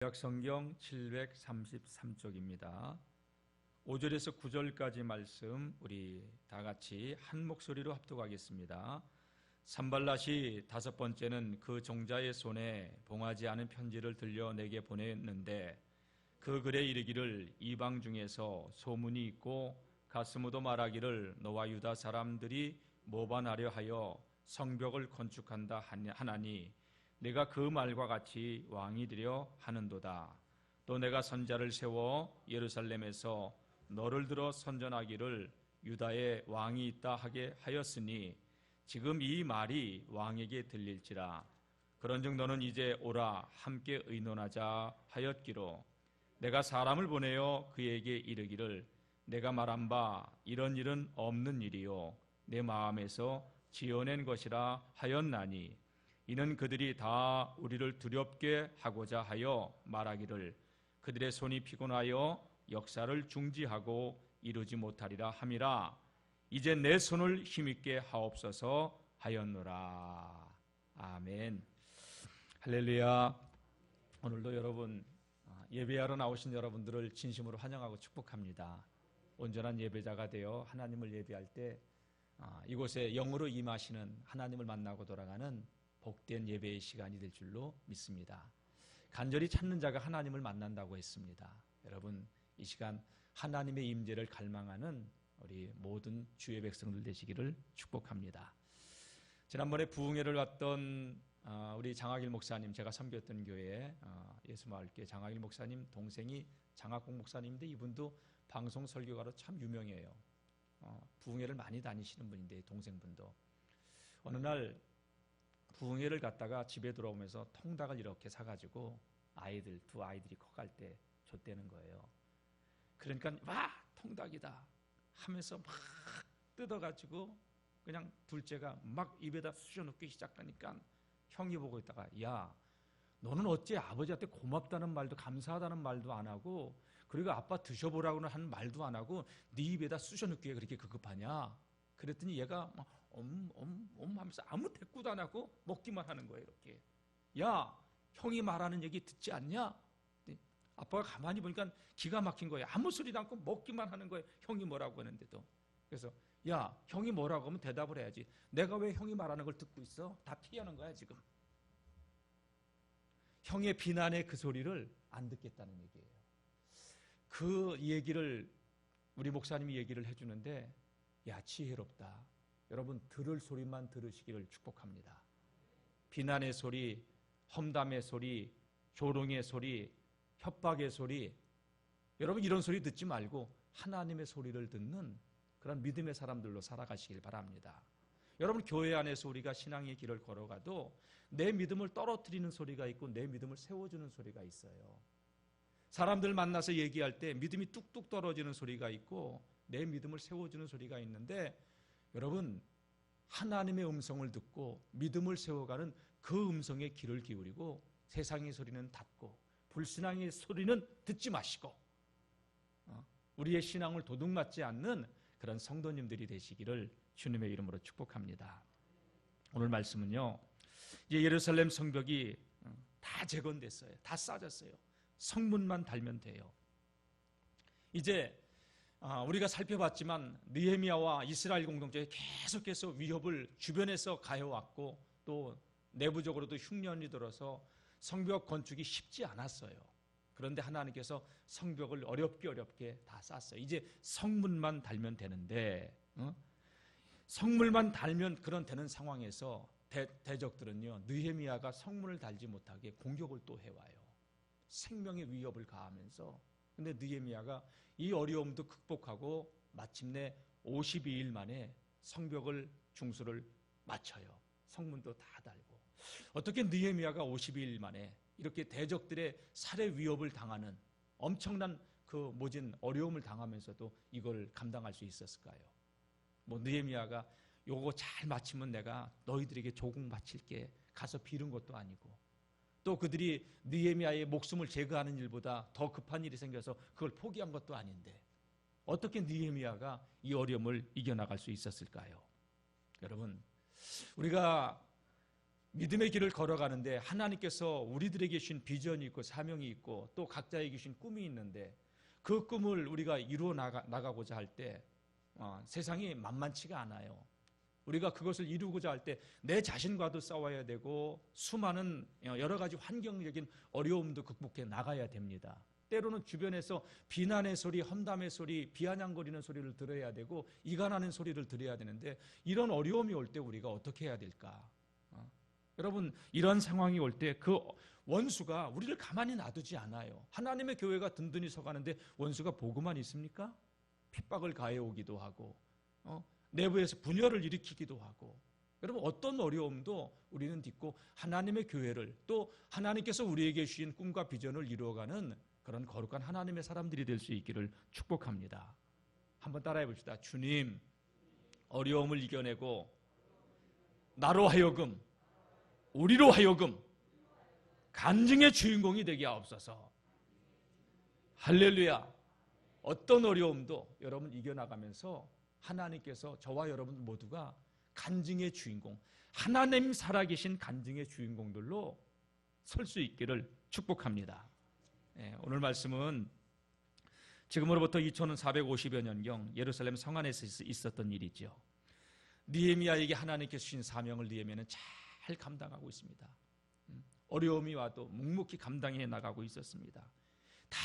구약성경 733쪽입니다. 5절에서 9절까지 말씀 우리 다 같이 한 목소리로 합독하겠습니다. 산발랏이 다섯 번째는 그 종자의 손에 봉하지 않은 편지를 들려 내게 보냈는데 그 글에 이르기를 이방 중에서 소문이 있고 가스무도 말하기를 너와 유다 사람들이 모반하려 하여 성벽을 건축한다 하나니 내가 그 말과 같이 왕이 되려 하는도다. 또 내가 선자를 세워 예루살렘에서 너를 들어 선전하기를 유다에 왕이 있다 하게 하였으니 지금 이 말이 왕에게 들릴지라. 그런즉 너는 이제 오라 함께 의논하자 하였기로 내가 사람을 보내어 그에게 이르기를 내가 말한 바 이런 일은 없는 일이요 내 마음에서 지어낸 것이라 하였나니 이는 그들이 다 우리를 두렵게 하고자 하여 말하기를 그들의 손이 피곤하여 역사를 중지하고 이루지 못하리라 함이라. 이제 내 손을 힘있게 하옵소서 하였노라. 아멘. 할렐루야. 오늘도 여러분 예배하러 나오신 여러분들을 진심으로 환영하고 축복합니다. 온전한 예배자가 되어 하나님을 예배할 때 이곳에 영으로 임하시는 하나님을 만나고 돌아가는 복된 예배의 시간이 될 줄로 믿습니다. 간절히 찾는 자가 하나님을 만난다고 했습니다. 여러분 이 시간 하나님의 임재를 갈망하는 우리 모든 주의 백성들 되시기를 축복합니다. 지난번에 부흥회를 왔던 우리 장학일 목사님, 제가 섬겼던 교회 예수마을교회 장학일 목사님 동생이 장학공 목사님인데 이분도 방송 설교가로 참 유명해요. 부흥회를 많이 다니시는 분인데 동생분도 어느 날 부흥회를 갔다가 집에 돌아오면서 통닭을 이렇게 사가지고 두 아이들이 커갈 때 줬다는 거예요. 그러니까 와 통닭이다 하면서 막 뜯어가지고 그냥 둘째가 막 입에다 쑤셔 넣기 시작하니까 형이 보고 있다가 야 너는 어째 아버지한테 고맙다는 말도 감사하다는 말도 안 하고 그리고 아빠 드셔보라고는 하는 말도 안 하고 네 입에다 쑤셔 넣기에 그렇게 급급하냐. 그랬더니 얘가 막 하면서 아무 대꾸도 안 하고 먹기만 하는 거예요. 이렇게 야 형이 말하는 얘기 듣지 않냐. 아빠가 가만히 보니까 기가 막힌 거예요. 아무 소리도 않고 먹기만 하는 거예요. 형이 뭐라고 하는데도. 그래서 야 형이 뭐라고 하면 대답을 해야지. 내가 왜 형이 말하는 걸 듣고 있어? 다 피하는 거야 지금. 형의 비난의 그 소리를 안 듣겠다는 얘기예요. 그 얘기를 우리 목사님이 얘기를 해주는데 야 지혜롭다. 여러분 들을 소리만 들으시기를 축복합니다. 비난의 소리, 험담의 소리, 조롱의 소리, 협박의 소리, 여러분 이런 소리 듣지 말고 하나님의 소리를 듣는 그런 믿음의 사람들로 살아가시길 바랍니다. 여러분 교회 안에서 우리가 신앙의 길을 걸어가도 내 믿음을 떨어뜨리는 소리가 있고 내 믿음을 세워주는 소리가 있어요. 사람들 만나서 얘기할 때 믿음이 뚝뚝 떨어지는 소리가 있고 내 믿음을 세워주는 소리가 있는데 여러분 하나님의 음성을 듣고 믿음을 세워가는 그 음성에 귀를 기울이고 세상의 소리는 닫고 불신앙의 소리는 듣지 마시고 우리의 신앙을 도둑맞지 않는 그런 성도님들이 되시기를 주님의 이름으로 축복합니다. 오늘 말씀은요 이제 예루살렘 성벽이 다 재건됐어요. 다 쌓아졌어요. 성문만 달면 돼요. 이제 우리가 살펴봤지만 느헤미야와 이스라엘 공동체에 계속해서 위협을 주변에서 가해왔고 또 내부적으로도 흉년이 들어서 성벽 건축이 쉽지 않았어요. 그런데 하나님께서 성벽을 어렵게 다 쌌어요. 이제 성문만 달면 되는데 성문만 달면 그런 되는 상황에서 대적들은요 느헤미야가 성문을 달지 못하게 공격을 또 해와요. 생명의 위협을 가하면서 근데 느헤미야가 이 어려움도 극복하고 마침내 52일 만에 성벽을 중수를 마쳐요. 성문도 다 달고. 어떻게 느헤미야가 52일 만에 이렇게 대적들의 살해 위협을 당하는 엄청난 그 모진 어려움을 당하면서도 이걸 감당할 수 있었을까요? 느헤미야가 요거 잘 마치면 내가 너희들에게 조공 바칠게 가서 빌은 것도 아니고 또 그들이 느헤미야의 목숨을 제거하는 일보다 더 급한 일이 생겨서 그걸 포기한 것도 아닌데 어떻게 느헤미야가 이 어려움을 이겨나갈 수 있었을까요? 여러분 우리가 믿음의 길을 걸어가는데 하나님께서 우리들에게 주신 비전이 있고 사명이 있고 또 각자에게 주신 꿈이 있는데 그 꿈을 우리가 이루어 나가고자 할 때 세상이 만만치가 않아요. 우리가 그것을 이루고자 할 때 내 자신과도 싸워야 되고 수많은 여러 가지 환경적인 어려움도 극복해 나가야 됩니다. 때로는 주변에서 비난의 소리, 험담의 소리, 비아냥거리는 소리를 들어야 되고 이간하는 소리를 들어야 되는데 이런 어려움이 올 때 우리가 어떻게 해야 될까? 여러분, 이런 상황이 올 때 그 원수가 우리를 가만히 놔두지 않아요. 하나님의 교회가 든든히 서가는데 원수가 보고만 있습니까? 핍박을 가해오기도 하고 내부에서 분열을 일으키기도 하고 여러분 어떤 어려움도 우리는 딛고 하나님의 교회를 또 하나님께서 우리에게 주신 꿈과 비전을 이루어가는 그런 거룩한 하나님의 사람들이 될 수 있기를 축복합니다. 한번 따라해 봅시다. 주님, 어려움을 이겨내고 나로 하여금 우리로 하여금 간증의 주인공이 되게 하옵소서. 할렐루야. 어떤 어려움도 여러분 이겨나가면서 하나님께서 저와 여러분 모두가 간증의 주인공, 하나님 살아계신 간증의 주인공들로 설 수 있기를 축복합니다. 오늘 말씀은 지금으로부터 2450여 년경 예루살렘 성 안에서 있었던 일이죠. 느헤미야에게 하나님께서 주신 사명을 느헤미야는 잘 감당하고 있습니다. 어려움이 와도 묵묵히 감당해 나가고 있었습니다. 다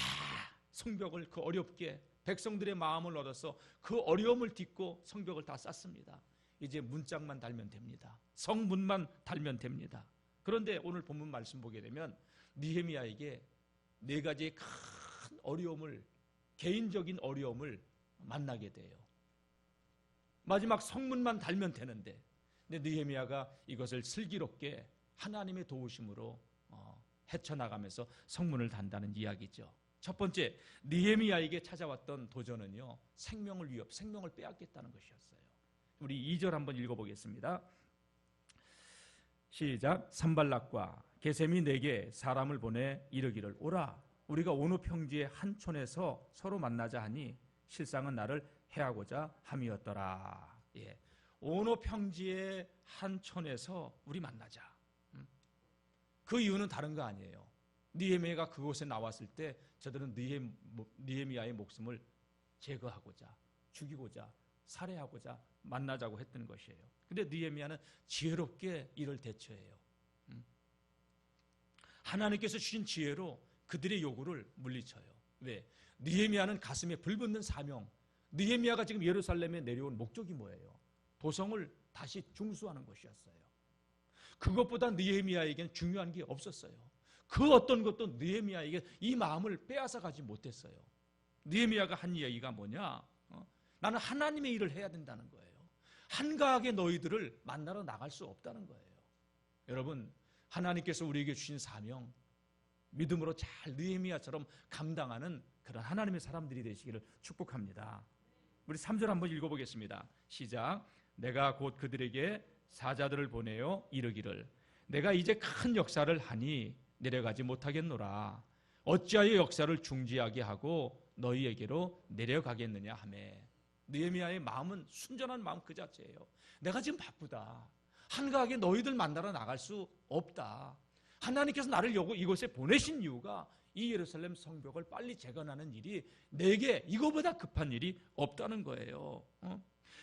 성벽을 그 어렵게 백성들의 마음을 얻어서 그 어려움을 딛고 성벽을 다 쌓습니다. 이제 문짝만 달면 됩니다. 성문만 달면 됩니다. 그런데 오늘 본문 말씀 보게 되면 느헤미야에게 네 가지의 큰 어려움을, 개인적인 어려움을 만나게 돼요. 마지막 성문만 달면 되는데 근데 느헤미야가 이것을 슬기롭게 하나님의 도우심으로 헤쳐나가면서 성문을 단다는 이야기죠. 첫 번째, 느헤미야에게 찾아왔던 도전은요, 생명을 빼앗겠다는 것이었어요. 우리 2절 한번 읽어보겠습니다. 시작. 산발락과 게셈이 내게 사람을 보내 이르기를 오라, 우리가 오노 평지의 한 촌에서 서로 만나자 하니 실상은 나를 해하고자 함이었더라. 오노 평지의 한 촌에서 우리 만나자. 그 이유는 다른 거 아니에요. 느헤미야가 그곳에 나왔을 때 저들은 느헤미야의 목숨을 제거하고자, 죽이고자, 살해하고자 만나자고 했던 것이에요. 근데 느헤미야는 지혜롭게 이를 대처해요. 하나님께서 주신 지혜로 그들의 요구를 물리쳐요. 왜? 느헤미야는 가슴에 불붙는 사명, 느헤미야가 지금 예루살렘에 내려온 목적이 뭐예요? 도성을 다시 중수하는 것이었어요. 그것보다 느헤미야에게는 중요한 게 없었어요. 그 어떤 것도 느헤미야에게 이 마음을 빼앗아 가지 못했어요. 느헤미야가 한 이야기가 뭐냐? 나는 하나님의 일을 해야 된다는 거예요. 한가하게 너희들을 만나러 나갈 수 없다는 거예요. 여러분, 하나님께서 우리에게 주신 사명, 믿음으로 잘 느헤미야처럼 감당하는 그런 하나님의 사람들이 되시기를 축복합니다. 우리 3절 한번 읽어보겠습니다. 시작. 내가 곧 그들에게 사자들을 보내어 이르기를 내가 이제 큰 역사를 하니 내려가지 못하겠노라. 어찌하여 역사를 중지하게 하고 너희에게로 내려가겠느냐 하매. 느헤미야의 마음은 순전한 마음 그 자체예요. 내가 지금 바쁘다. 한가하게 너희들 만나러 나갈 수 없다. 하나님께서 나를 이곳에 보내신 이유가 이 예루살렘 성벽을 빨리 재건하는 일이 내게 이거보다 급한 일이 없다는 거예요.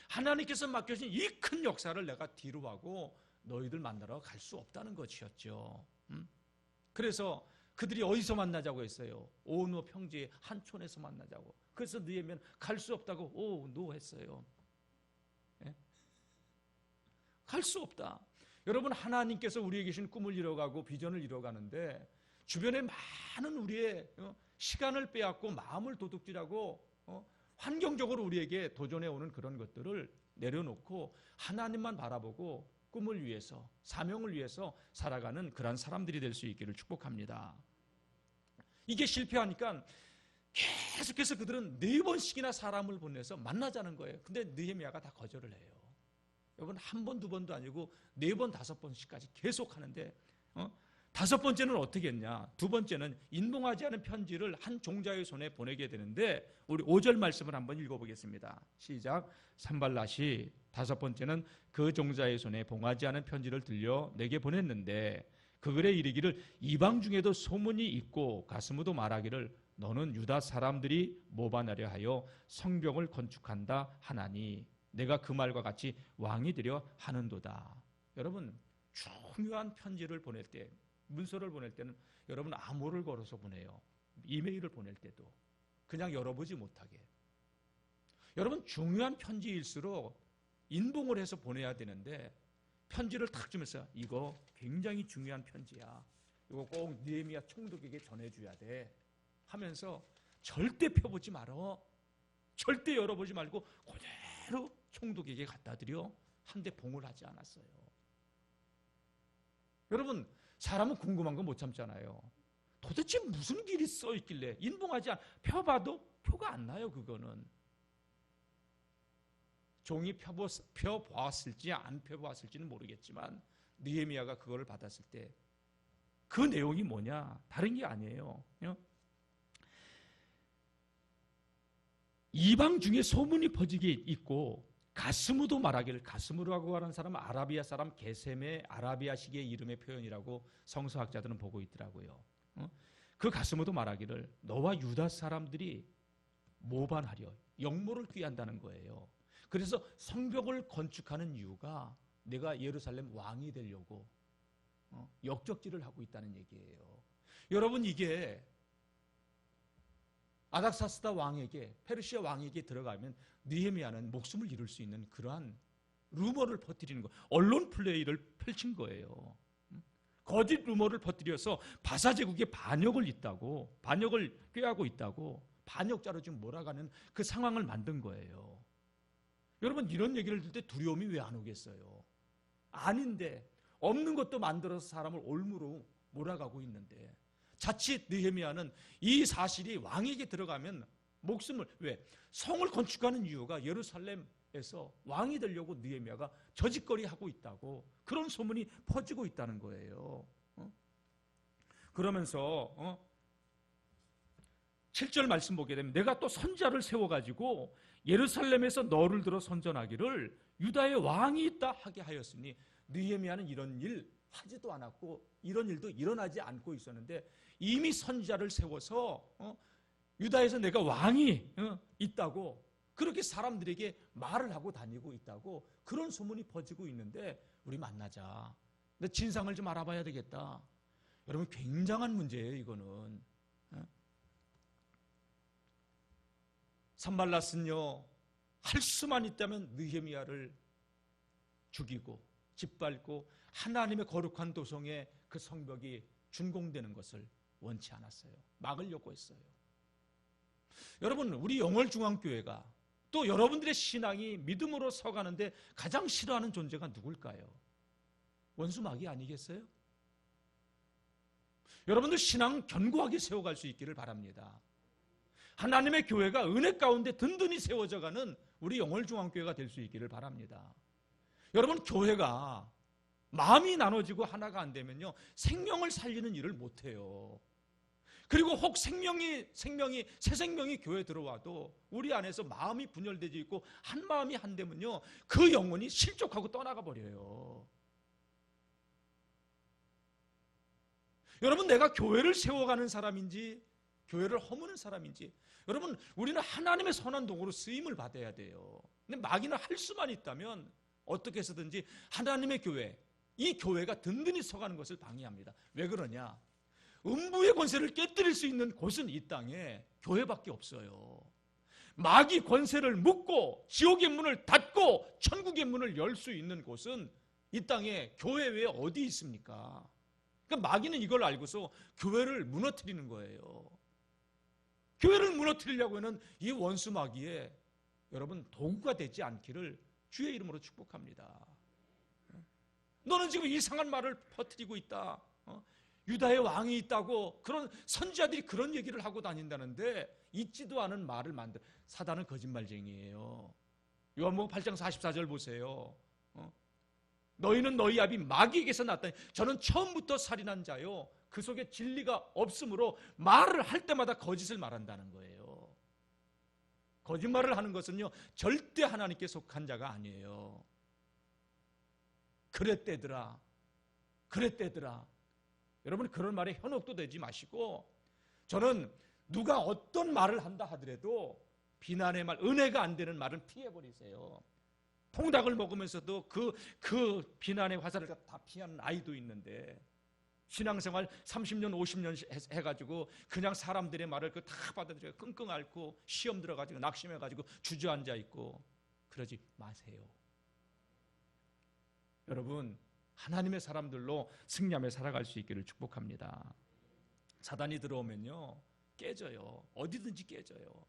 하나님께서 맡겨진 이 큰 역사를 내가 뒤로 하고 너희들 만나러 갈 수 없다는 것이었죠. 그래서 그들이 어디서 만나자고 했어요? 오노 평지의 한 촌에서 만나자고. 그래서 느헤미야는 갈 수 없다고 노 했어요. 갈 수 없다. 여러분, 하나님께서 우리에게 주신 꿈을 이뤄가고 비전을 이뤄가는데 주변에 많은 우리의 시간을 빼앗고 마음을 도둑질하고 환경적으로 우리에게 도전해오는 그런 것들을 내려놓고 하나님만 바라보고 꿈을 위해서, 사명을 위해서 살아가는 그런 사람들이 될 수 있기를 축복합니다. 이게 실패하니까 계속해서 그들은 4번씩이나 사람을 보내서 만나자는 거예요. 근데 느헤미야가 다 거절을 해요. 여러분, 한 번, 두 번도 아니고 4번, 5번씩까지 계속 하는데 다섯 번째는 어떻게 했냐? 두 번째는 인봉하지 않은 편지를 한 종자의 손에 보내게 되는데 우리 5절 말씀을 한번 읽어보겠습니다. 시작. 산발랏이 다섯 번째는 그 종자의 손에 봉하지 않은 편지를 들려 내게 보냈는데 그 글에 이르기를 이방 중에도 소문이 있고 가스무도 말하기를 너는 유다 사람들이 모반하려 하여 성벽을 건축한다 하나니 내가 그 말과 같이 왕이 되려 하는도다. 여러분 중요한 편지를 보낼 때 문서를 보낼 때는 여러분 암호를 걸어서 보내요. 이메일을 보낼 때도 그냥 열어보지 못하게. 여러분 중요한 편지일수록 인봉을 해서 보내야 되는데 편지를 탁 주면서 이거 굉장히 중요한 편지야. 이거 꼭 느헤미야 총독에게 전해줘야 돼 하면서 절대 펴보지 말어. 절대 열어보지 말고 그대로 총독에게 갖다 드려. 한데 봉을 하지 않았어요. 여러분 사람은 궁금한 거 못 참잖아요. 도대체 무슨 길이 써 있길래 인봉하지 않아. 펴봐도 표가 안 나요. 그거는 종이 펴보았을지 안 펴보았을지는 모르겠지만 느헤미야가 그거를 받았을 때 그 내용이 뭐냐? 다른 게 아니에요. 이방 중에 소문이 퍼지게 있고 가스무도 말하기를, 가스무라고 하는 사람은 아라비아 사람 게셈의 아라비아식의 이름의 표현이라고 성서학자들은 보고 있더라고요. 그 가스무도 말하기를 너와 유다 사람들이 모반하려 역모를 꾀한다는 거예요. 그래서 성벽을 건축하는 이유가 내가 예루살렘 왕이 되려고 역적질을 하고 있다는 얘기예요. 여러분 이게 아닥사스다 왕에게, 페르시아 왕에게 들어가면 느헤미야는 목숨을 잃을 수 있는 그러한 루머를 퍼뜨리는 거, 언론 플레이를 펼친 거예요. 거짓 루머를 퍼뜨려서 바사 제국에 반역을 꾀하고 있다고 반역자로 지금 몰아가는 그 상황을 만든 거예요. 여러분 이런 얘기를 들을 때 두려움이 왜 안 오겠어요? 아닌데 없는 것도 만들어서 사람을 올무로 몰아가고 있는데 자칫 느헤미야는 이 사실이 왕에게 들어가면 목숨을, 왜? 성을 건축하는 이유가 예루살렘에서 왕이 되려고 느헤미야가 저짓거리하고 있다고 그런 소문이 퍼지고 있다는 거예요. 그러면서 7절 말씀 보게 되면 내가 또 선자를 세워가지고 예루살렘에서 너를 들어 선전하기를 유다의 왕이 있다 하게 하였으니 느헤미야는 이런 일 하지도 않았고 이런 일도 일어나지 않고 있었는데 이미 선지자를 세워서 유다에서 내가 왕이 있다고 그렇게 사람들에게 말을 하고 다니고 있다고 그런 소문이 퍼지고 있는데 우리 만나자. 근데 진상을 좀 알아봐야 되겠다. 여러분 굉장한 문제예요. 이거는. 산발랏은요 할 수만 있다면 느헤미야를 죽이고 짓밟고 하나님의 거룩한 도성에 그 성벽이 준공되는 것을 원치 않았어요. 막으려고 했어요. 여러분 우리 영월중앙교회가 또 여러분들의 신앙이 믿음으로 서가는데 가장 싫어하는 존재가 누굴까요? 원수마귀 아니겠어요? 여러분들 신앙 견고하게 세워갈 수 있기를 바랍니다. 하나님의 교회가 은혜 가운데 든든히 세워져가는 우리 영월중앙교회가 될 수 있기를 바랍니다. 여러분 교회가 마음이 나눠지고 하나가 안 되면요 생명을 살리는 일을 못해요. 그리고 혹 새 생명이 교회에 들어와도 우리 안에서 마음이 분열되어 있고 한 마음이 한 되면요 그 영혼이 실족하고 떠나가 버려요. 여러분 내가 교회를 세워가는 사람인지 교회를 허무는 사람인지, 여러분 우리는 하나님의 선한 도구로 쓰임을 받아야 돼요. 근데 마귀는 할 수만 있다면 어떻게 해서든지 하나님의 교회, 이 교회가 든든히 서가는 것을 방해합니다. 왜 그러냐? 음부의 권세를 깨뜨릴 수 있는 곳은 이 땅에 교회밖에 없어요. 마귀 권세를 묶고 지옥의 문을 닫고 천국의 문을 열 수 있는 곳은 이 땅에 교회 외에 어디 있습니까? 그러니까 마귀는 이걸 알고서 교회를 무너뜨리는 거예요. 교회를 무너뜨리려고 하는 이 원수 마귀의 여러분 도구가 되지 않기를 주의 이름으로 축복합니다. 너는 지금 이상한 말을 퍼뜨리고 있다. 유다의 왕이 있다고 그런 선지자들이 그런 얘기를 하고 다닌다는데 있지도 않은 말을 만들. 사단은 거짓말쟁이에요. 요한복음 8장 44절 보세요. 너희는 너희 아비 마귀에게서 났다니 저는 처음부터 살인한 자요 그 속에 진리가 없으므로 말을 할 때마다 거짓을 말한다는 거예요. 거짓말을 하는 것은요 절대 하나님께 속한 자가 아니에요. 그랬대더라. 여러분 그런 말에 현혹도 되지 마시고, 저는 누가 어떤 말을 한다 하더라도 비난의 말, 은혜가 안 되는 말은 피해버리세요. 통닭을 먹으면서도 그 비난의 화살을 다 피하는 아이도 있는데, 신앙생활 30년 50년 해가지고 그냥 사람들의 말을 다 받아들여 끙끙 앓고 시험 들어가지고 낙심해가지고 주저앉아 있고 그러지 마세요. 여러분 하나님의 사람들로 승리하며 살아갈 수 있기를 축복합니다. 사단이 들어오면요 깨져요. 어디든지 깨져요.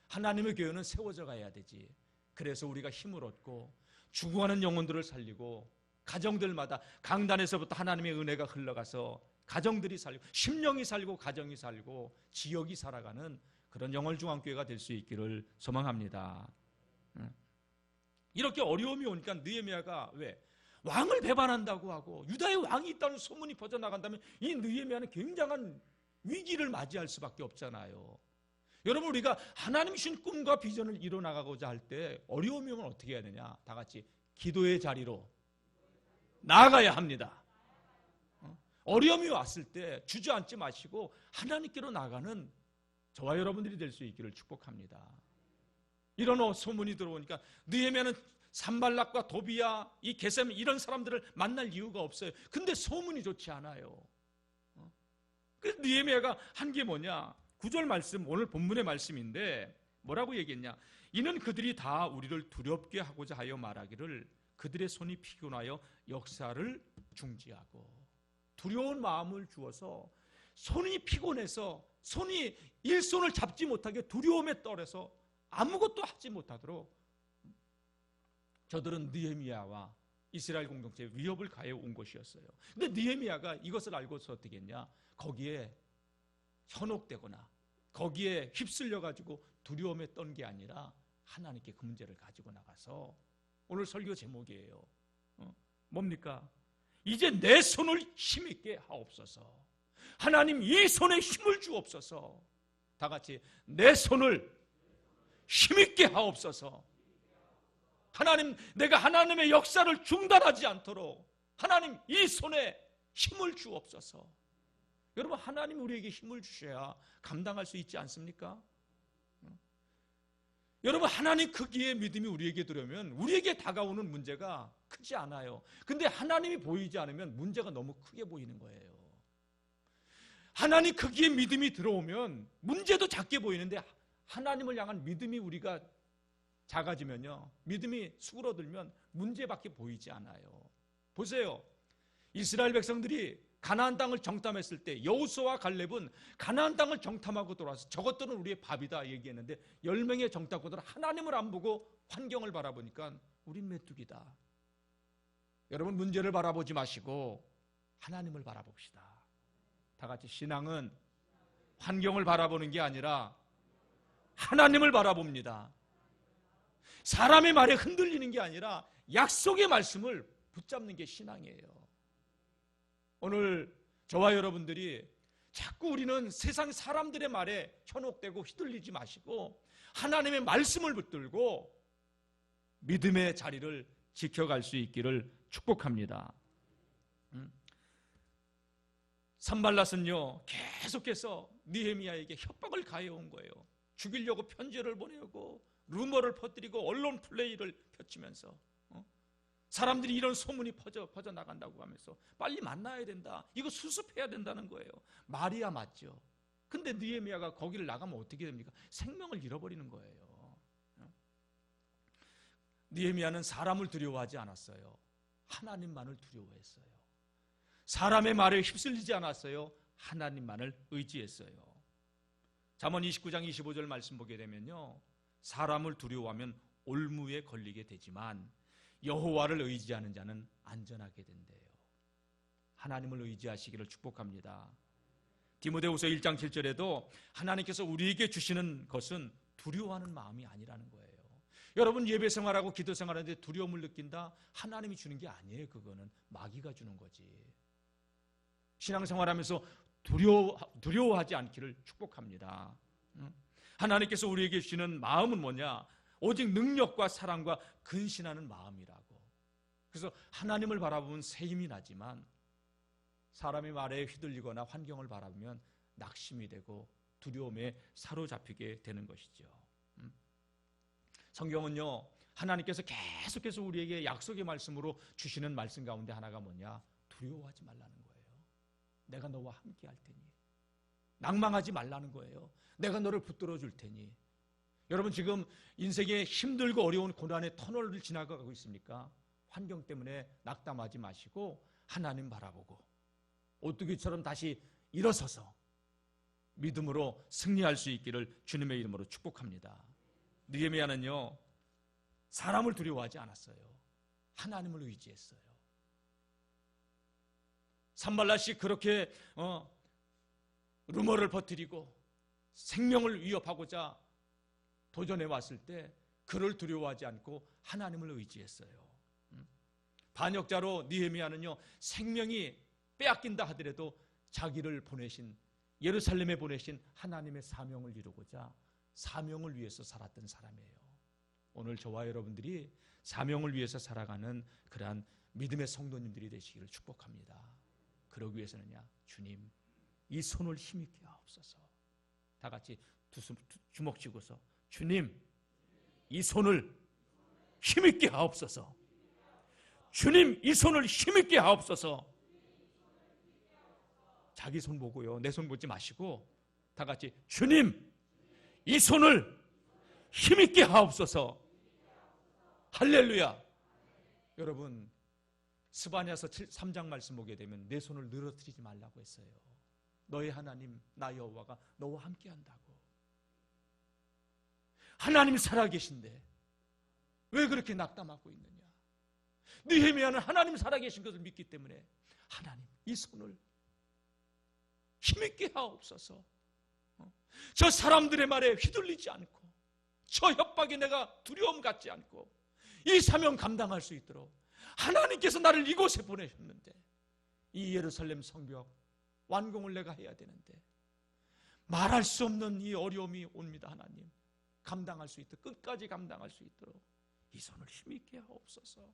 하나님의 교회는 세워져 가야 되지. 그래서 우리가 힘을 얻고 죽어가는 영혼들을 살리고 가정들마다 강단에서부터 하나님의 은혜가 흘러가서 가정들이 살고 심령이 살고 가정이 살고 지역이 살아가는 그런 영월중앙교회가 될 수 있기를 소망합니다. 이렇게 어려움이 오니까 느헤미야가 왜? 왕을 배반한다고 하고 유다의 왕이 있다는 소문이 퍼져나간다면 이 느헤미야는 굉장한 위기를 맞이할 수밖에 없잖아요. 여러분 우리가 하나님 주신 꿈과 비전을 이뤄나가고자 할 때 어려움이 오면 어떻게 해야 되냐? 다 같이 기도의 자리로 나아가야 합니다. 어려움이 왔을 때 주저앉지 마시고 하나님께로 나가는 저와 여러분들이 될 수 있기를 축복합니다. 이런 소문이 들어오니까 느헤미야는 산발락과 도비야, 이 게셈 이런 사람들을 만날 이유가 없어요. 근데 소문이 좋지 않아요. 그래서 느헤미야가 한 게 뭐냐? 9절 말씀, 오늘 본문의 말씀인데 뭐라고 얘기했냐? 이는 그들이 다 우리를 두렵게 하고자 하여 말하기를 그들의 손이 피곤하여 역사를 중지하고. 두려운 마음을 주어서 손이 피곤해서 손이 일손을 잡지 못하게 두려움에 떨어서 아무것도 하지 못하도록 저들은 느헤미야와 이스라엘 공동체에 위협을 가해 온 것이었어요. 근데 느헤미야가 이것을 알고서 어떻게 했냐? 거기에 현혹되거나 거기에 휩쓸려 가지고 두려움에 떤 게 아니라 하나님께 그 문제를 가지고 나가서 오늘 설교 제목이에요. 뭡니까? 이제 내 손을 힘있게 하옵소서. 하나님 이 손에 힘을 주옵소서. 다 같이 내 손을 힘있게 하옵소서. 하나님, 내가 하나님의 역사를 중단하지 않도록 하나님 이 손에 힘을 주옵소서. 여러분 하나님 우리에게 힘을 주셔야 감당할 수 있지 않습니까? 여러분 하나님 크기의 믿음이 우리에게 들어오면 우리에게 다가오는 문제가 크지 않아요. 근데 하나님이 보이지 않으면 문제가 너무 크게 보이는 거예요. 하나님 크기의 믿음이 들어오면 문제도 작게 보이는데 하나님을 향한 믿음이 우리가 작아지면요, 믿음이 수그러들면 문제밖에 보이지 않아요. 보세요. 이스라엘 백성들이 가나안 땅을 정탐했을 때 여호수아와 갈렙은 가나안 땅을 정탐하고 돌아와서 저것들은 우리의 밥이다 얘기했는데 10명의 정탐꾼들은 하나님을 안 보고 환경을 바라보니까 우린 메뚜기다. 여러분 문제를 바라보지 마시고 하나님을 바라봅시다. 다 같이 신앙은 환경을 바라보는 게 아니라 하나님을 바라봅니다. 사람의 말에 흔들리는 게 아니라 약속의 말씀을 붙잡는 게 신앙이에요. 오늘 저와 여러분들이 자꾸 우리는 세상 사람들의 말에 현혹되고 휘둘리지 마시고 하나님의 말씀을 붙들고 믿음의 자리를 지켜갈 수 있기를 축복합니다. 산발랏은요 계속해서 느헤미야에게 협박을 가해온 거예요. 죽이려고 편지를 보내고 루머를 퍼뜨리고 언론 플레이를 펼치면서 사람들이 이런 소문이 퍼져나간다고 하면서 빨리 만나야 된다, 이거 수습해야 된다는 거예요. 말이야 맞죠. 근데 느헤미야가 거기를 나가면 어떻게 됩니까? 생명을 잃어버리는 거예요. 느헤미야는 사람을 두려워하지 않았어요. 하나님만을 두려워했어요. 사람의 말에 휩쓸리지 않았어요. 하나님만을 의지했어요. 잠언 29장 25절 말씀 보게 되면요, 사람을 두려워하면 올무에 걸리게 되지만 여호와를 의지하는 자는 안전하게 된대요. 하나님을 의지하시기를 축복합니다. 디모데후서 1장 7절에도 하나님께서 우리에게 주시는 것은 두려워하는 마음이 아니라는 거예요. 여러분 예배 생활하고 기도 생활하는데 두려움을 느낀다? 하나님이 주는 게 아니에요. 그거는 마귀가 주는 거지. 신앙생활하면서 두려워하지 않기를 축복합니다. 하나님께서 우리에게 주시는 마음은 뭐냐? 오직 능력과 사랑과 근신하는 마음이라고. 그래서 하나님을 바라보면 새 힘이 나지만 사람의 말에 휘둘리거나 환경을 바라보면 낙심이 되고 두려움에 사로잡히게 되는 것이죠. 성경은요, 하나님께서 계속해서 우리에게 약속의 말씀으로 주시는 말씀 가운데 하나가 뭐냐? 두려워하지 말라는 거예요. 내가 너와 함께 할 테니. 낭망하지 말라는 거예요. 내가 너를 붙들어 줄 테니. 여러분 지금 인생에 힘들고 어려운 고난의 터널을 지나가고 있습니까? 환경 때문에 낙담하지 마시고 하나님 바라보고 오뚜기처럼 다시 일어서서 믿음으로 승리할 수 있기를 주님의 이름으로 축복합니다. 느헤미야는요, 사람을 두려워하지 않았어요. 하나님을 의지했어요. 산발랏이 그렇게 루머를 퍼뜨리고 생명을 위협하고자 도전해 왔을 때 그를 두려워하지 않고 하나님을 의지했어요. 반역자로 느헤미야는요, 생명이 빼앗긴다 하더라도 자기를 보내신, 예루살렘에 보내신 하나님의 사명을 이루고자 사명을 위해서 살았던 사람이에요. 오늘 저와 여러분들이 사명을 위해서 살아가는 그러한 믿음의 성도님들이 되시기를 축복합니다. 그러기 위해서는요, 주님 이 손을 힘있게 하옵소서. 다 같이 두 주먹 쥐고서 주님 이 손을 힘있게 하옵소서. 주님 이 손을 힘있게 하옵소서. 자기 손 보고요, 내 손 보지 마시고 다 같이 주님 이 손을 힘있게 하옵소서. 할렐루야. 여러분 스바냐서 3장 말씀 보게 되면 내 손을 늘어뜨리지 말라고 했어요. 너의 하나님 나 여호와가 너와 함께 한다고. 하나님 살아계신데 왜 그렇게 낙담하고 있느냐? 느헤미야는 하나님 살아계신 것을 믿기 때문에 하나님 이 손을 힘있게 하옵소서. 저 사람들의 말에 휘둘리지 않고 저 협박에 내가 두려움 갖지 않고 이 사명 감당할 수 있도록 하나님께서 나를 이곳에 보내셨는데 이 예루살렘 성벽 완공을 내가 해야 되는데 말할 수 없는 이 어려움이 옵니다. 하나님 감당할 수 있도록, 끝까지 감당할 수 있도록 이 손을 힘있게 하옵소서.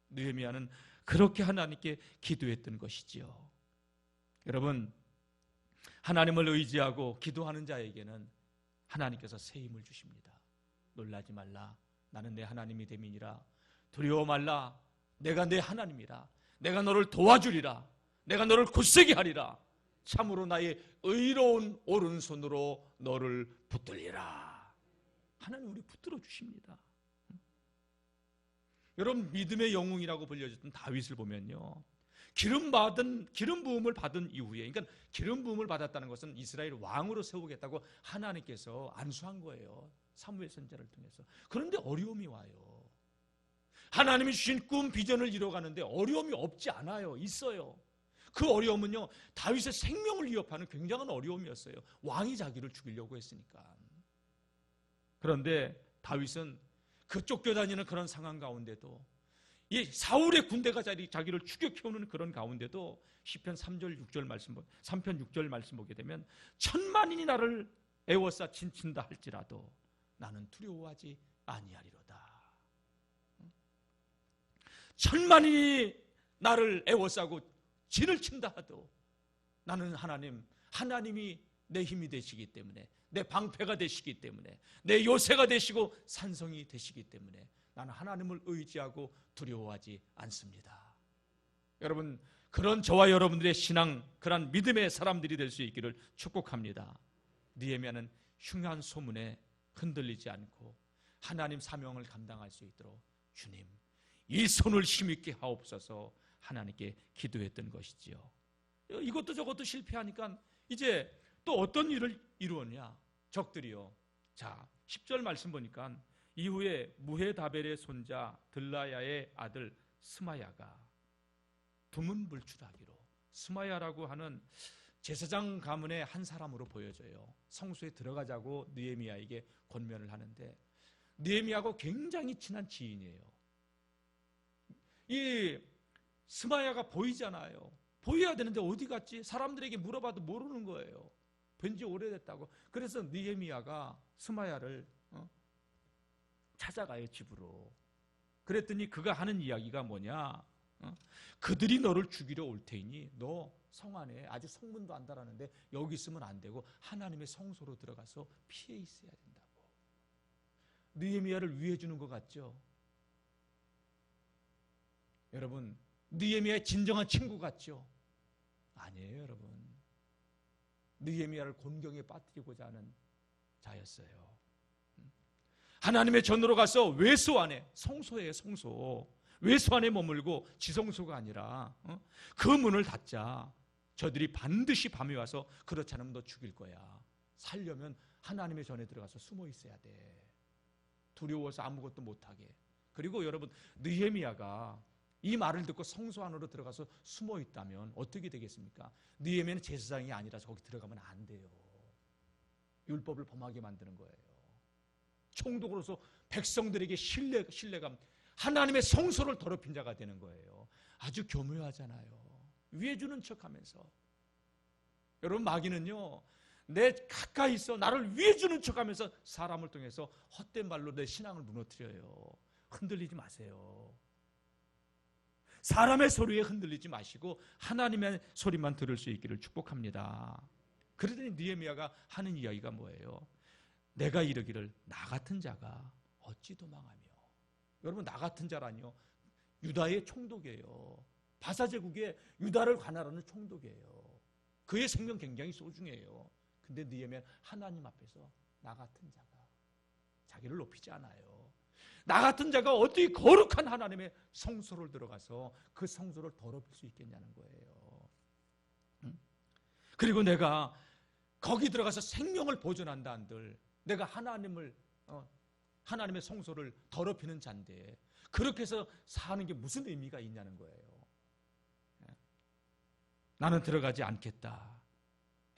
느헤미야는 그렇게 하나님께 기도했던 것이지요. 여러분 하나님을 의지하고 기도하는 자에게는 하나님께서 새 힘을 주십니다. 놀라지 말라. 나는 내 하나님이 됨이니라. 두려워 말라. 내가 내 하나님이라. 내가 너를 도와주리라. 내가 너를 굳세게 하리라. 참으로 나의 의로운 오른손으로 너를 붙들리라. 하나님 우리 붙들어 주십니다. 여러분 믿음의 영웅이라고 불려졌던 다윗을 보면요, 기름 부음을 받은 이후에, 그러니까 기름 부음을 받았다는 것은 이스라엘 왕으로 세우겠다고 하나님께서 안수한 거예요. 사무엘 선지자를 통해서. 그런데 어려움이 와요. 하나님이 주신 꿈 비전을 이뤄가는데 어려움이 없지 않아요. 있어요. 그 어려움은요, 다윗의 생명을 위협하는 굉장한 어려움이었어요. 왕이 자기를 죽이려고 했으니까. 그런데 다윗은 그 쫓겨다니는 그런 상황 가운데도, 이 사울의 군대가 자기를 추격해오는 그런 가운데도 시편 3편 6절 말씀 보게 되면 천만인이 나를 애워싸 친친다 할지라도 나는 두려워하지 아니하리로다. 천만인이 나를 애워싸고 진을 친다 하도 나는 하나님이 내 힘이 되시기 때문에, 내 방패가 되시기 때문에, 내 요새가 되시고 산성이 되시기 때문에 나는 하나님을 의지하고 두려워하지 않습니다. 여러분 그런 저와 여러분들의 신앙, 그런 믿음의 사람들이 될 수 있기를 축복합니다. 느헤미야는 흉한 소문에 흔들리지 않고 하나님 사명을 감당할 수 있도록 주님 이 손을 힘있게 하옵소서 하나님께 기도했던 것이지요. 이것도 저것도 실패하니까 이제 또 어떤 일을 이루었냐? 적들이요. 자, 10절 말씀 보니까 이후에 무헤다벨의 손자 들라야의 아들 스마야가 두문불출하기로, 스마야라고 하는 제사장 가문의 한 사람으로 보여져요. 성소에 들어가자고 느헤미야에게 권면을 하는데 느헤미야하고 굉장히 친한 지인이에요. 이 스마야가 보이잖아요. 보여야 되는데 어디 갔지? 사람들에게 물어봐도 모르는 거예요. 뵌지 오래됐다고. 그래서 느헤미야가 스마야를 찾아가요, 집으로. 그랬더니 그가 하는 이야기가 뭐냐? 그들이 너를 죽이려 올 테니 너 성 안에 아직 성문도 안 달았는데 여기 있으면 안 되고 하나님의 성소로 들어가서 피해 있어야 된다고. 느헤미야를 위해 주는 것 같죠? 여러분, 느헤미야의 진정한 친구 같죠? 아니에요, 여러분. 느헤미야를 곤경에 빠뜨리고자 하는 자였어요. 하나님의 전으로 가서 외소 안에, 성소예요, 성소. 외소 안에 머물고 지성소가 아니라 그 문을 닫자. 저들이 반드시 밤에 와서 그렇지 않으면 너 죽일 거야. 살려면 하나님의 전에 들어가서 숨어 있어야 돼. 두려워서 아무것도 못하게. 그리고 여러분, 느헤미야가 이 말을 듣고 성소 안으로 들어가서 숨어 있다면 어떻게 되겠습니까? 느헤미야는 제사장이 아니라서 거기 들어가면 안 돼요. 율법을 범하게 만드는 거예요. 총독으로서 백성들에게 신뢰감, 하나님의 성소를 더럽힌 자가 되는 거예요. 아주 교묘하잖아요. 위해 주는 척하면서. 여러분, 마귀는요, 내 가까이 있어 나를 위해 주는 척하면서 사람을 통해서 헛된 말로 내 신앙을 무너뜨려요. 흔들리지 마세요. 사람의 소리에 흔들리지 마시고 하나님의 소리만 들을 수 있기를 축복합니다. 그러더니 느헤미야가 하는 이야기가 뭐예요? 내가 이르기를 나 같은 자가 어찌 도망하며. 여러분, 나 같은 자라니요, 유다의 총독이에요. 바사제국의 유다를 관할하는 총독이에요. 그의 생명 굉장히 소중해요. 근데 느헤미야는 하나님 앞에서 나 같은 자가, 자기를 높이지 않아요. 나 같은 자가 어떻게 거룩한 하나님의 성소를 들어가서 그 성소를 더럽힐 수 있겠냐는 거예요. 그리고 내가 거기 들어가서 생명을 보존한다 한들 내가 하나님의 성소를 더럽히는 자인데 그렇게 해서 사는 게 무슨 의미가 있냐는 거예요. 나는 들어가지 않겠다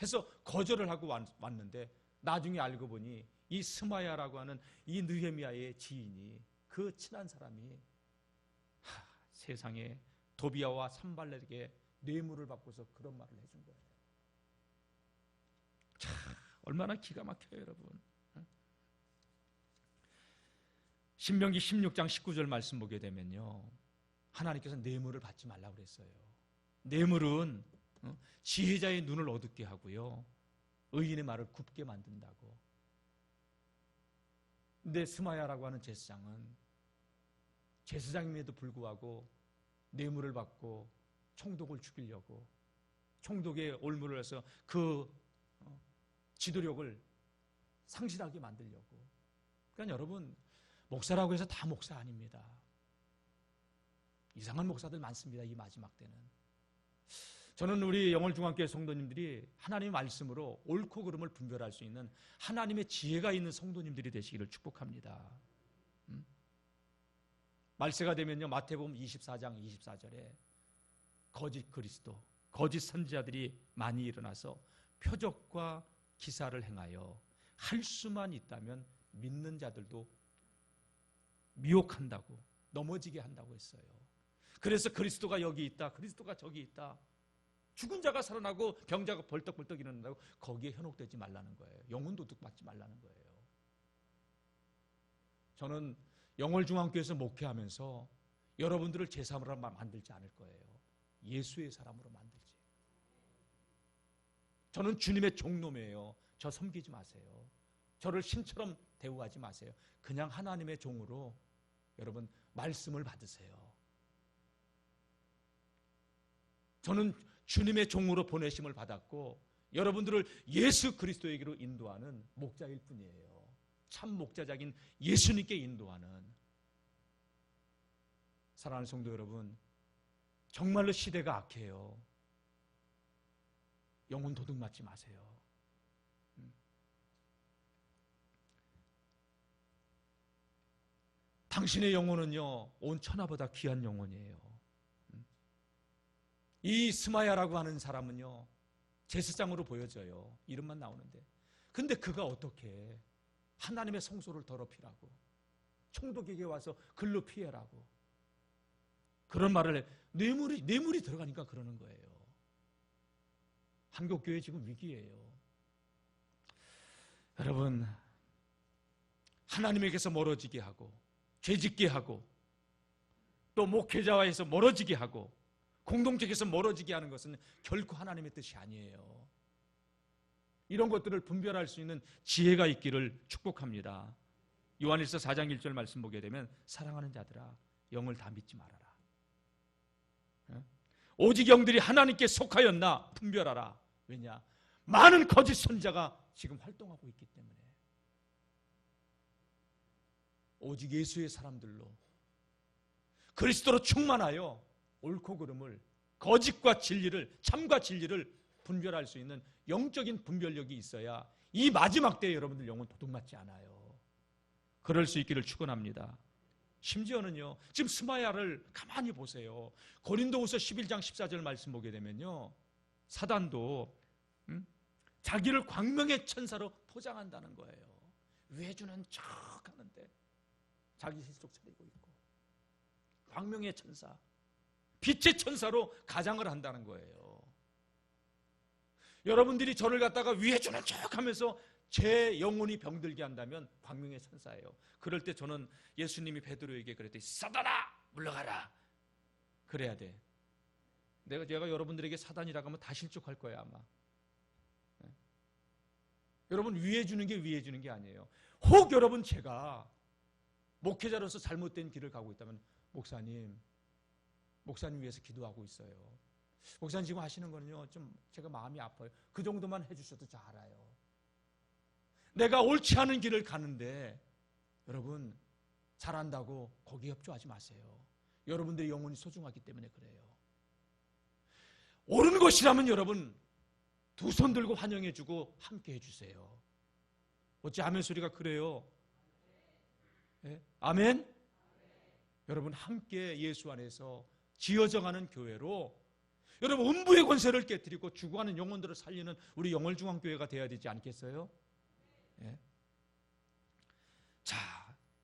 해서 거절을 하고 왔는데 나중에 알고 보니 이 스마야라고 하는 이 느헤미야의 지인이, 그 친한 사람이 세상에 도비야와 산발렛에게 뇌물을 받고서 그런 말을 해준 거예요. 참 얼마나 기가 막혀요, 여러분. 신명기 16장 19절 말씀 보게 되면요, 하나님께서 뇌물을 받지 말라고 그랬어요. 뇌물은 지혜자의 눈을 어둡게 하고요, 의인의 말을 굽게 만든다고. 근데 스마야라고 하는 제사장은 제사장임에도 불구하고 뇌물을 받고 총독을 죽이려고, 총독의 올무를 해서 그 지도력을 상실하게 만들려고. 그러니까 여러분, 목사라고 해서 다 목사 아닙니다. 이상한 목사들 많습니다, 이 마지막 때는. 저는 우리 영월중앙교회 성도님들이 하나님의 말씀으로 옳고 그름을 분별할 수 있는 하나님의 지혜가 있는 성도님들이 되시기를 축복합니다. 말세가 되면요, 마태복음 24장 24절에 거짓 그리스도, 거짓 선지자들이 많이 일어나서 표적과 기사를 행하여 할 수만 있다면 믿는 자들도 미혹한다고, 넘어지게 한다고 했어요. 그래서 그리스도가 여기 있다, 그리스도가 저기 있다, 죽은 자가 살아나고 병자가 벌떡벌떡 일어난다고, 거기에 현혹되지 말라는 거예요. 영혼 도둑받지 말라는 거예요. 저는 영월중앙교회에서 목회하면서 여러분들을 제 사람으로 만들지 않을 거예요. 예수의 사람으로 만들지. 저는 주님의 종놈이에요. 저 섬기지 마세요. 저를 신처럼 대우하지 마세요. 그냥 하나님의 종으로 여러분 말씀을 받으세요. 저는 주님의 종으로 보내심을 받았고 여러분들을 예수 그리스도에게로 인도하는 목자일 뿐이에요. 참 목자적인 예수님께 인도하는. 사랑하는 성도 여러분, 정말로 시대가 악해요. 영혼 도둑 맞지 마세요. 당신의 영혼은요, 온 천하보다 귀한 영혼이에요. 이 스마야라고 하는 사람은요, 제사장으로 보여져요. 이름만 나오는데. 근데 그가 어떻게 하나님의 성소를 더럽히라고. 총독에게 와서 글로 피해라고. 그런 말을 해. 뇌물이 들어가니까 그러는 거예요. 한국교회 지금 위기예요. 여러분, 하나님에게서 멀어지게 하고 죄짓게 하고 또 목회자와에서 멀어지게 하고 공동체에서 멀어지게 하는 것은 결코 하나님의 뜻이 아니에요. 이런 것들을 분별할 수 있는 지혜가 있기를 축복합니다. 요한일서 4장 1절 말씀 보게 되면 사랑하는 자들아 영을 다 믿지 말아라. 오직 영들이 하나님께 속하였나 분별하라. 왜냐? 많은 거짓 선자가 지금 활동하고 있기 때문에. 오직 예수의 사람들로 그리스도로 충만하여 옳고 그름을, 거짓과 진리를, 참과 진리를 분별할 수 있는 영적인 분별력이 있어야 이 마지막 때에 여러분들 영은 도둑맞지 않아요. 그럴 수 있기를 축원합니다. 심지어는요, 지금 스마야를 가만히 보세요. 고린도후서 11장 14절 말씀 보게 되면요, 사단도 자기를 광명의 천사로 포장한다는 거예요. 외주는 척 하는데 자기 실속 차리고 있고, 광명의 천사, 빛의 천사로 가장을 한다는 거예요. 여러분들이 저를 갖다가 위해주는 척 하면서 제 영혼이 병들게 한다면 광명의 천사예요. 그럴 때 저는 예수님이 베드로에게 그랬더니 사단아 물러가라 그래야 돼. 제가 여러분들에게 사단이라고 하면 다 실족할 거야 아마. 여러분 위해주는 게 아니에요. 혹 여러분 제가 목회자로서 잘못된 길을 가고 있다면 목사님 위해서 기도하고 있어요. 목사님 지금 하시는 거는요 좀 제가 마음이 아파요. 그 정도만 해주셔도 저 알아요. 내가 옳지 않은 길을 가는데 여러분 잘한다고 거기에 협조하지 마세요. 여러분들의 영혼이 소중하기 때문에 그래요. 옳은 것이라면 여러분 두 손 들고 환영해주고 함께 해주세요. 어찌 아멘 소리가 그래요? 네? 아멘? 여러분 함께 예수 안에서 지어져가는 교회로 여러분 음부의 권세를 깨뜨리고 죽어가는 영혼들을 살리는 우리 영월중앙교회가 되어야 되지 않겠어요? 네? 자,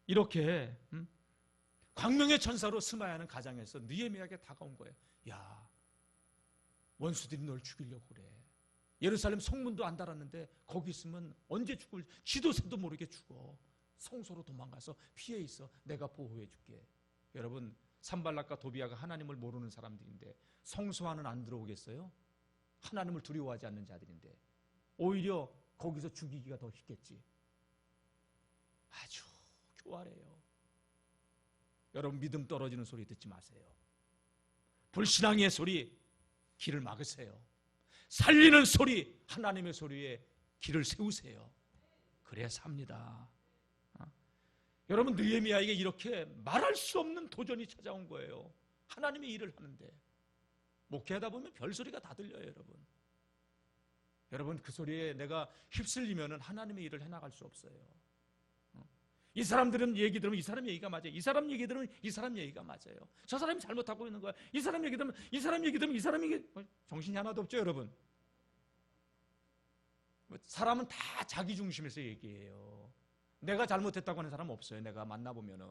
이렇게 광명의 천사로 스마야는 가장에서 느헤미야에게 다가온 거예요. 야, 원수들이 널 죽이려고 그래. 예루살렘 성문도 안 달았는데 거기 있으면 언제 죽을 지도 새도 모르게 죽어. 성소로 도망가서 피해 있어. 내가 보호해 줄게. 여러분 산발락과 도비아가 하나님을 모르는 사람들인데 성소 안은 안 들어오겠어요? 하나님을 두려워하지 않는 자들인데 오히려 거기서 죽이기가 더 쉽겠지. 아주 교활해요. 여러분 믿음 떨어지는 소리 듣지 마세요. 불신앙의 소리 길을 막으세요. 살리는 소리 하나님의 소리에 길을 세우세요. 그래야 삽니다. 여러분 느헤미야에게 이렇게 말할 수 없는 도전이 찾아온 거예요. 하나님의 일을 하는데 목회하다 보면 별소리가 다 들려요. 여러분 그 소리에 내가 휩쓸리면 하나님의 일을 해나갈 수 없어요. 이 사람들은 얘기 들으면 이 사람 얘기가 맞아요. 이 사람 얘기 들으면 이 사람 얘기가 맞아요. 저 사람이 잘못하고 있는 거야. 이 사람 얘기 들으면 이 사람 얘기 들으면 이 사람 얘기. 정신이 하나도 없죠 여러분. 사람은 다 자기 중심에서 얘기해요. 내가 잘못했다고 하는 사람은 없어요. 내가 만나보면은.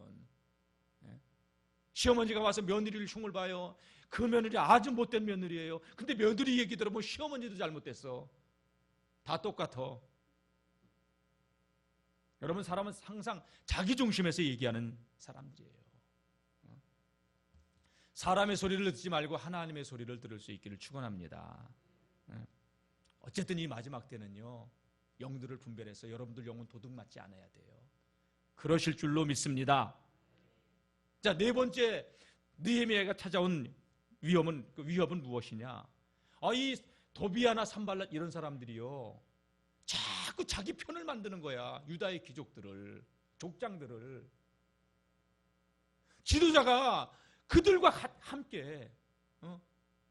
시어머니가 와서 며느리를 흉을 봐요. 그 며느리 아주 못된 며느리예요. 근데 며느리 얘기 들어보면 시어머니도 잘못됐어. 다 똑같아. 여러분 사람은 항상 자기 중심에서 얘기하는 사람들이에요. 사람의 소리를 듣지 말고 하나님의 소리를 들을 수 있기를 축원합니다. 어쨌든 이 마지막 때는요 영들을 분별해서 여러분들 영혼 도둑맞지 않아야 돼요. 그러실 줄로 믿습니다. 자, 네 번째 느헤미야가 찾아온 위협은 무엇이냐? 이 도비아나 산발랏 이런 사람들이요 자꾸 자기 편을 만드는 거야. 유다의 귀족들을, 족장들을. 지도자가 그들과 함께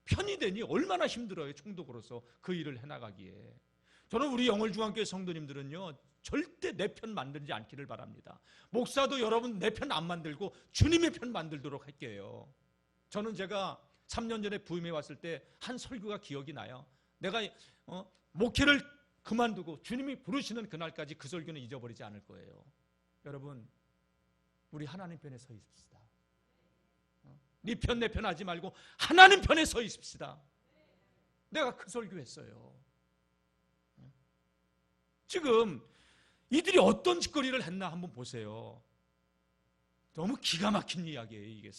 편이 되니 얼마나 힘들어요. 총독으로서 그 일을 해나가기에. 저는 우리 영월중앙교회 성도님들은요 절대 내 편 만들지 않기를 바랍니다. 목사도 여러분 내 편 안 만들고 주님의 편 만들도록 할게요. 저는 제가 3년 전에 부임해 왔을 때 한 설교가 기억이 나요. 내가 목회를 그만두고 주님이 부르시는 그날까지 그 설교는 잊어버리지 않을 거예요. 여러분 우리 하나님 편에 서 있읍시다. 네 편 내 편 하지 말고 하나님 편에 서 있읍시다. 내가 그 설교했어요. 지금 이들이 어떤 짓거리를 했나 한번 보세요. 너무 기가 막힌 이야기예요. 이게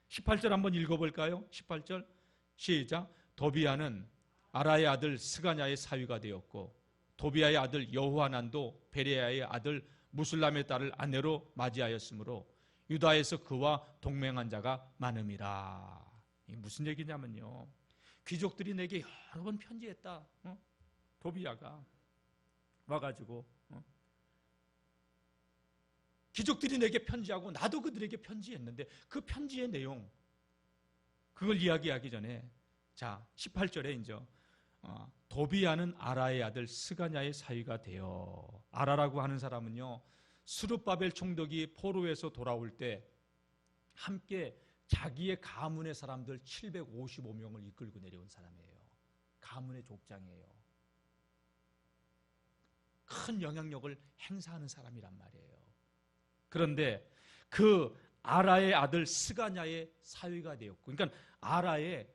18절 한번 읽어볼까요? 18절 시작. 도비아는 아라의 아들 스가냐의 사위가 되었고 도비아의 아들 여호하난도 베레야의 아들 무슬람의 딸을 아내로 맞이하였으므로 유다에서 그와 동맹한 자가 많음이라. 이게 무슨 얘기냐면요, 귀족들이 내게 여러 번 편지했다. 도비아가 와가지고 귀족들이 내게 편지하고 나도 그들에게 편지했는데 그 편지의 내용 그걸 이야기하기 전에 자 18절에 이제 도비아는 아라의 아들 스가냐의 사위가 되어. 아라라고 하는 사람은요, 스룹바벨 총독이 포로에서 돌아올 때 함께 자기의 가문의 사람들 755명을 이끌고 내려온 사람이에요. 가문의 족장이에요. 큰 영향력을 행사하는 사람이란 말이에요. 그런데 그 아라의 아들 스가냐의 사위가 되었고, 그러니까 아라의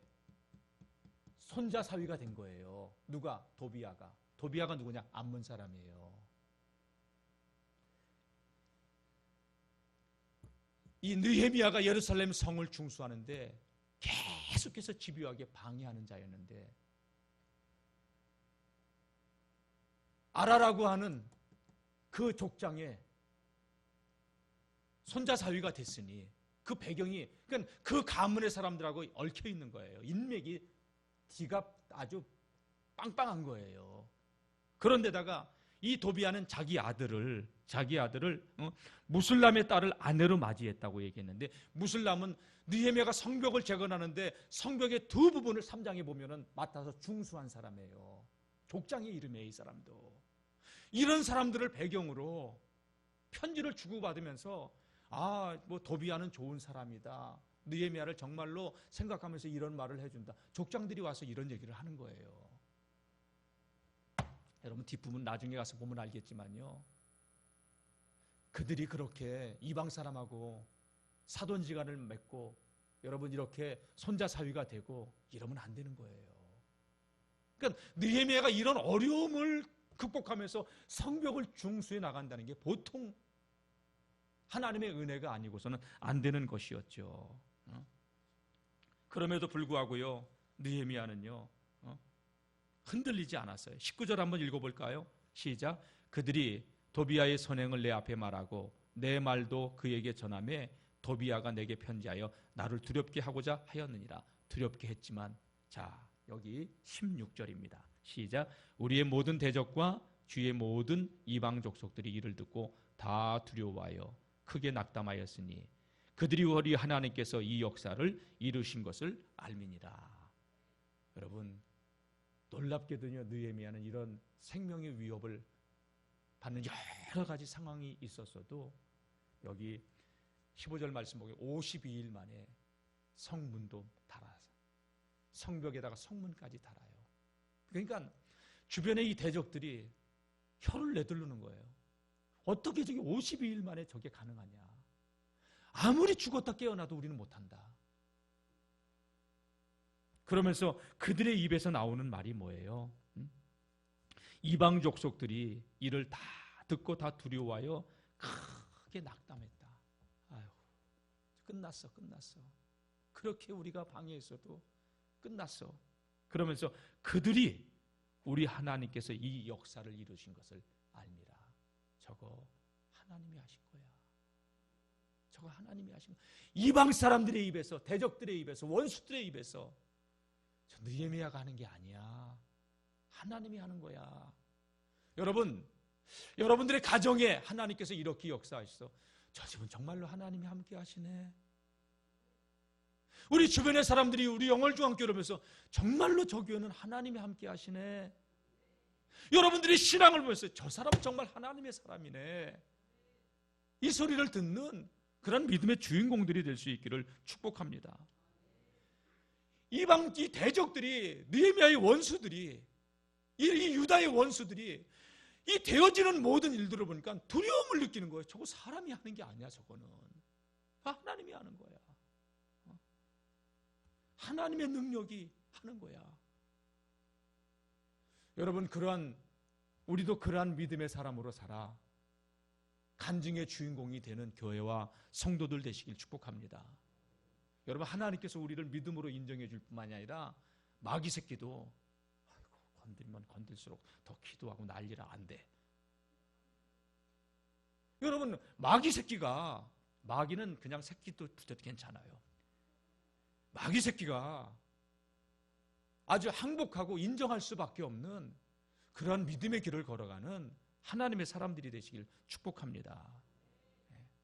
손자 사위가 된 거예요. 누가? 도비아가. 도비아가 누구냐? 암몬 사람이에요. 이 느헤미야가 예루살렘 성을 중수하는데 계속해서 집요하게 방해하는 자였는데 아라라고 하는 그 족장에 손자 사위가 됐으니 그 배경이, 그러니까 그 가문의 사람들하고 얽혀 있는 거예요. 인맥이 뒤가 아주 빵빵한 거예요. 그런데다가 이 도비아는 자기 아들을 무슬람의 딸을 아내로 맞이했다고 얘기했는데, 무슬람은 느헤미야가 성벽을 재건하는데 성벽의 두 부분을 3장에 보면은 맡아서 중수한 사람이에요. 족장의 이름이에요. 이 사람도. 이런 사람들을 배경으로 편지를 주고받으면서 뭐 도비아는 좋은 사람이다, 느헤미야를 정말로 생각하면서 이런 말을 해준다. 족장들이 와서 이런 얘기를 하는 거예요. 여러분 뒷부분 나중에 가서 보면 알겠지만요, 그들이 그렇게 이방 사람하고 사돈지간을 맺고 여러분 이렇게 손자 사위가 되고 이러면 안 되는 거예요. 그러니까 느헤미야가 이런 어려움을 극복하면서 성벽을 중수해 나간다는 게 보통 하나님의 은혜가 아니고서는 안 되는 것이었죠. 그럼에도 불구하고요, 느헤미야는요 흔들리지 않았어요. 19절 한번 읽어볼까요? 시작. 그들이 도비아의 선행을 내 앞에 말하고 내 말도 그에게 전하매 도비아가 내게 편지하여 나를 두렵게 하고자 하였느니라. 두렵게 했지만, 자 여기 16절입니다. 시작. 우리의 모든 대적과 주의 모든 이방 족속들이 이를 듣고 다 두려워하여 크게 낙담하였으니 그들이 우리 하나님께서 이 역사를 이루신 것을 알미니라. 여러분 놀랍게도요, 느헤미야는 이런 생명의 위협을 받는 여러 가지 상황이 있었어도 여기 15절 말씀 보면 52일 만에 성문도 달아서 성벽에다가 성문까지 달아요. 그러니까 주변에 이 대적들이 혀를 내두르는 거예요. 어떻게 저게 52일 만에 저게 가능하냐? 아무리 죽었다 깨어나도 우리는 못한다. 그러면서 그들의 입에서 나오는 말이 뭐예요? 이방 족속들이 이를 다 듣고 다 두려워하여 크게 낙담했다. 아유, 끝났어. 그렇게 우리가 방해했어도 끝났어. 그러면서 그들이 우리 하나님께서 이 역사를 이루신 것을 알미라. 저거 하나님이 하신 거야. 저거 하나님이 하신 거야. 이방 사람들의 입에서, 대적들의 입에서, 원수들의 입에서 저 느헤미야가 하는 게 아니야. 하나님이 하는 거야. 여러분, 여러분들의 가정에 하나님께서 이렇게 역사하셔서 저 집은 정말로 하나님이 함께 하시네. 우리 주변의 사람들이 우리 영월중앙교회로면서 정말로 저 교회는 하나님이 함께 하시네. 여러분들이 신앙을 보면서 저 사람은 정말 하나님의 사람이네. 이 소리를 듣는 그런 믿음의 주인공들이 될 수 있기를 축복합니다. 이방 이 대적들이, 느헤미야의 원수들이, 이 유다의 원수들이 이 되어지는 모든 일들을 보니까 두려움을 느끼는 거예요. 저거 사람이 하는 게 아니야. 저거는 하나님이 하는 거야. 하나님의 능력이 하는 거야. 여러분, 우리도 그러한 믿음의 사람으로 살아 간증의 주인공이 되는 교회와 성도들 되시길 축복합니다. 여러분, 하나님께서 우리를 믿음으로 인정해 줄 뿐만이 아니라 마귀 새끼도 건들면 건들수록 더 기도하고 난리라 안 돼. 여러분, 마귀는 그냥 새끼도 붙여도 괜찮아요. 마귀 새끼가 아주 항복하고 인정할 수밖에 없는 그런 믿음의 길을 걸어가는 하나님의 사람들이 되시길 축복합니다.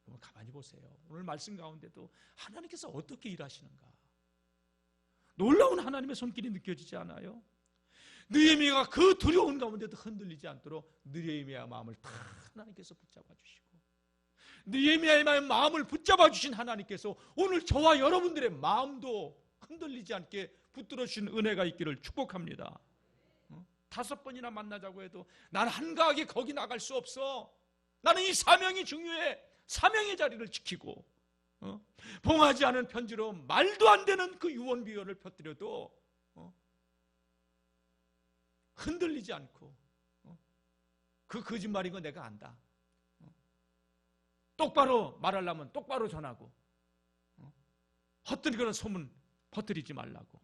여러분, 가만히 보세요. 오늘 말씀 가운데도 하나님께서 어떻게 일하시는가? 놀라운 하나님의 손길이 느껴지지 않아요? 느헤미야가 그 두려운 가운데도 흔들리지 않도록 느헤미야의 마음을 다 하나님께서 붙잡아 주시고, 느헤미야의 마음을 붙잡아 주신 하나님께서 오늘 저와 여러분들의 마음도 흔들리지 않게 붙들어 주신 은혜가 있기를 축복합니다. 5번이나 만나자고 해도 난 한가하게 거기 나갈 수 없어. 나는 이 사명이 중요해. 사명의 자리를 지키고 봉하지 않은 편지로 말도 안 되는 그 유언비어를 펴뜨려도 흔들리지 않고 그 거짓말인 거 내가 안다. 똑바로 말하려면 똑바로 전하고 헛된 그런 소문 퍼뜨리지 말라고.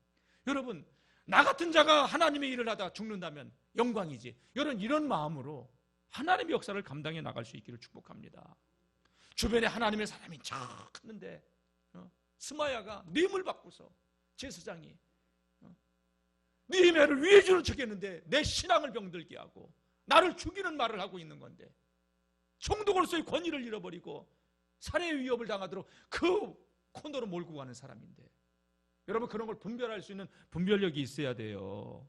여러분, 나 같은 자가 하나님의 일을 하다 죽는다면 영광이지. 여러분, 이런 마음으로 하나님의 역사를 감당해 나갈 수 있기를 축복합니다. 주변에 하나님의 사람이 쫙 했는데 스마야가 뇌물 받고서 제사장이 느헤미야를 위해 주는 척했는데 내 신앙을 병들게 하고 나를 죽이는 말을 하고 있는 건데, 총독으로서의 권위를 잃어버리고 살해의 위협을 당하도록 그 코너로 몰고 가는 사람인데, 여러분, 그런 걸 분별할 수 있는 분별력이 있어야 돼요.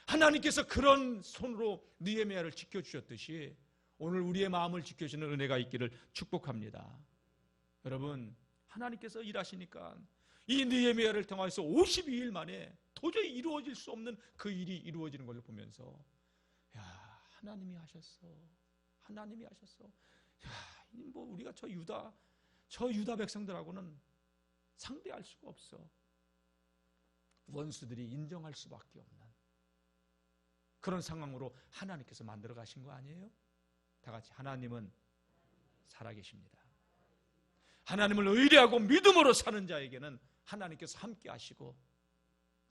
하나님께서 그런 손으로 느헤미야를 지켜주셨듯이 오늘 우리의 마음을 지켜주는 은혜가 있기를 축복합니다. 여러분, 하나님께서 일하시니까 이 느헤미야를 통해서 52일 만에 도저히 이루어질 수 없는 그 일이 이루어지는 걸 보면서, 야, 하나님이 하셨어. 하나님이 하셨어. 야, 뭐 우리가 저 유다 백성들하고는 상대할 수가 없어. 원수들이 인정할 수밖에 없는 그런 상황으로 하나님께서 만들어 가신 거 아니에요? 다 같이, 하나님은 살아계십니다. 하나님을 의뢰하고 믿음으로 사는 자에게는 하나님께서 함께 하시고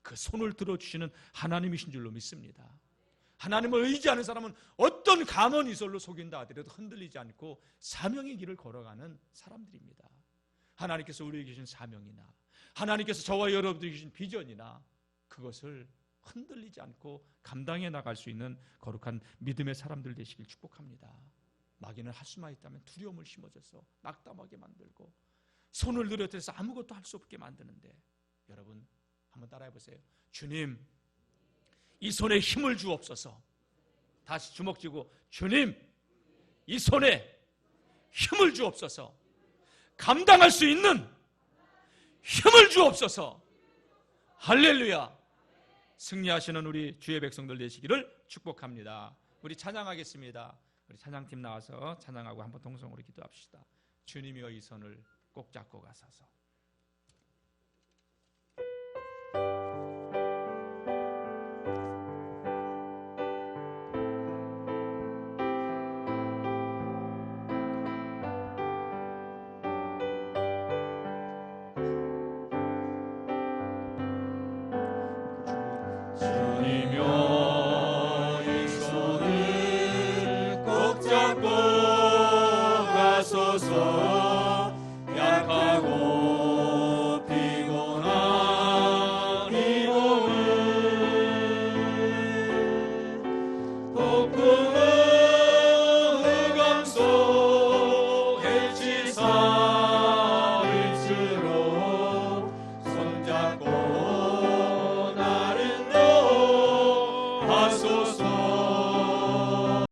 그 손을 들어주시는 하나님이신 줄로 믿습니다. 하나님을 의지하는 사람은 어떤 감언 이설로 속인다 하더라도 흔들리지 않고 사명의 길을 걸어가는 사람들입니다. 하나님께서 우리에게 주신 사명이나 하나님께서 저와 여러분들에게 주신 비전이나 그것을 흔들리지 않고 감당해 나갈 수 있는 거룩한 믿음의 사람들 되시길 축복합니다. 마귀는 할 수만 있다면 두려움을 심어줘서 낙담하게 만들고 손을 들여대서 아무것도 할 수 없게 만드는데, 여러분 한번 따라해 보세요. 주님, 이 손에 힘을 주옵소서. 다시 주먹 쥐고, 주님, 이 손에 힘을 주옵소서. 감당할 수 있는 힘을 주옵소서. 할렐루야. 승리하시는 우리 주의 백성들 되시기를 축복합니다. 우리 찬양하겠습니다. 우리 찬양팀 나와서 찬양하고 한번 동성으로 기도합시다. 주님이여 이 손을 꼭 잡고 가소서. 복음